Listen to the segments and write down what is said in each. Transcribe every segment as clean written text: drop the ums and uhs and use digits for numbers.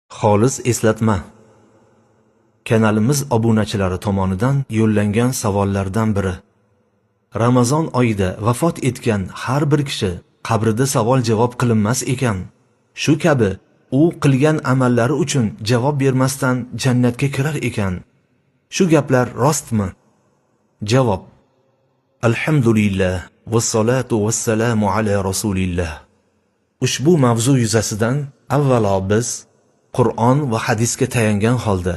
Xolis eslatma. Kanalimiz obunachilari tomonidan yo'llangan savollardan biri. Ramazon oyida vafot etgan har bir kishi qabrida savol-javob qilinmas ekan. Shu kabi u qilgan amallari uchun javob bermasdan jannatga kirar ekan. Shu gaplar rostmi? Javob: Alhamdulillah vassalatu vassalamu ala rasulillah. Ushbu mavzu yuzasidan avvalo biz Qur'on va hadisga tayangan holda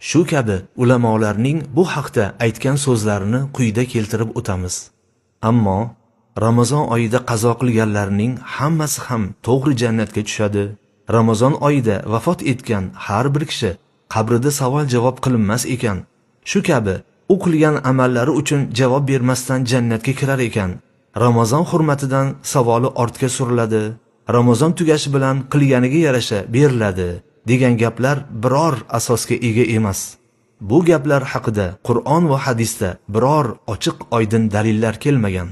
shu kabi ulamolarning bu haqda aytgan so'zlarini quyida keltirib o'tamiz. Ammo Ramazon oyida qazo qilganlarning hammasi ham to'g'ri jannatga tushadi. Ramazon oyida vafot etgan har bir kishi qabrida savol-javob qilinmas ekan. Shu kabi u qilgan amallari uchun javob bermasdan jannatga kirar ekan. Ramazon hurmatidan savoli ortga suriladi. Ramazon tugashi bilan qilganiga yarasha beriladi degan gaplar biror asosga ega emas. Bu gaplar haqida Qur'on va hadisda biror ochiq oydin dalillar kelmagan.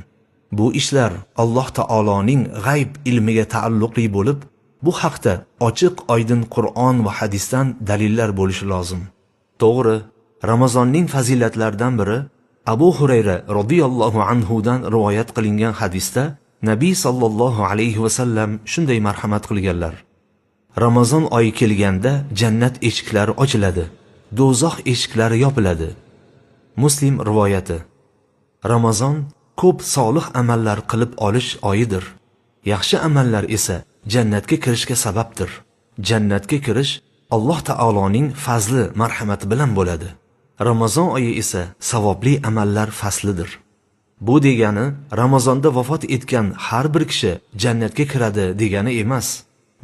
Bu ishlar Alloh taoloning g'ayb ilmiga taalluqli bo'lib, bu haqda ochiq oydin Qur'on va hadisdan dalillar bo'lishi lozim. To'g'ri, Ramazonning fazilatlaridan biri Abu Hurayra radhiyallohu anhu dan rivoyat qilingan hadisda Nabiy sallallohu alayhi va sallam shunday marhamat qilganlar: Ramazon oyi kelganda jannat eshiklari ochiladi, do'zax eshiklari yopiladi. Muslim rivoyati. Ramazon ko'p solih amallar qilib olish oyidir. Yaxshi amallar esa jannatga kirishga sababdir. Jannatga kirish Alloh taoloning fazli, marhamati bilan bo'ladi. Ramazon oyi esa savobli amallar faslidir. Bu degani Ramazonda vafot etgan har bir kishi jannatga kiradi degani emas.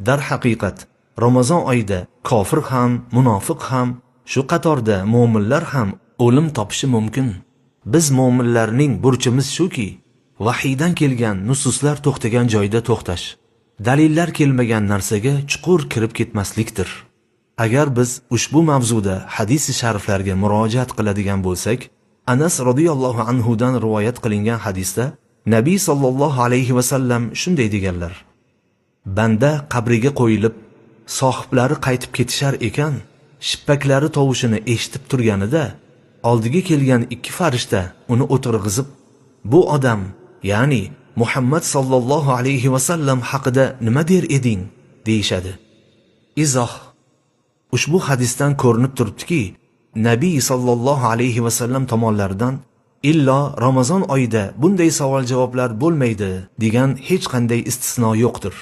Dar haqiqat, Ramazon oyida kofir ham, munofiq ham, shu qatorda mu'minlar ham o'lim topishi mumkin. Biz mu'minlarning burchimiz shuki, vahiydan kelgan nususlar to'xtagan joyda to'xtash, dalillar kelmagan narsaga chuqur kirib ketmaslikdir. Agar biz ushbu mavzuda hadis-i shariflarga murojaat qiladigan bo'lsak, Anas radhiyallohu anhu dan rivoyat qilingan hadisda Nabiy sallallohu alayhi va sallam shunday deganlar: Banda qabriga qo'yilib, sohiblari qaytib ketishar ekan, shippaklari tovushini eshitib turganida, oldiga kelgan ikki farishta uni o'tirg'izib, bu odam, ya'ni Muhammad sallallohu alayhi va sallam haqida nima der eding, deyishadi. Izoh: ushbu hadisdan ko'rinib turibdiki, Nabiy sallallohu alayhi va sallam tomonlaridan illo Ramazon oyida bunday savol-javoblar bo'lmaydi degan hech qanday istisno yo'qdir.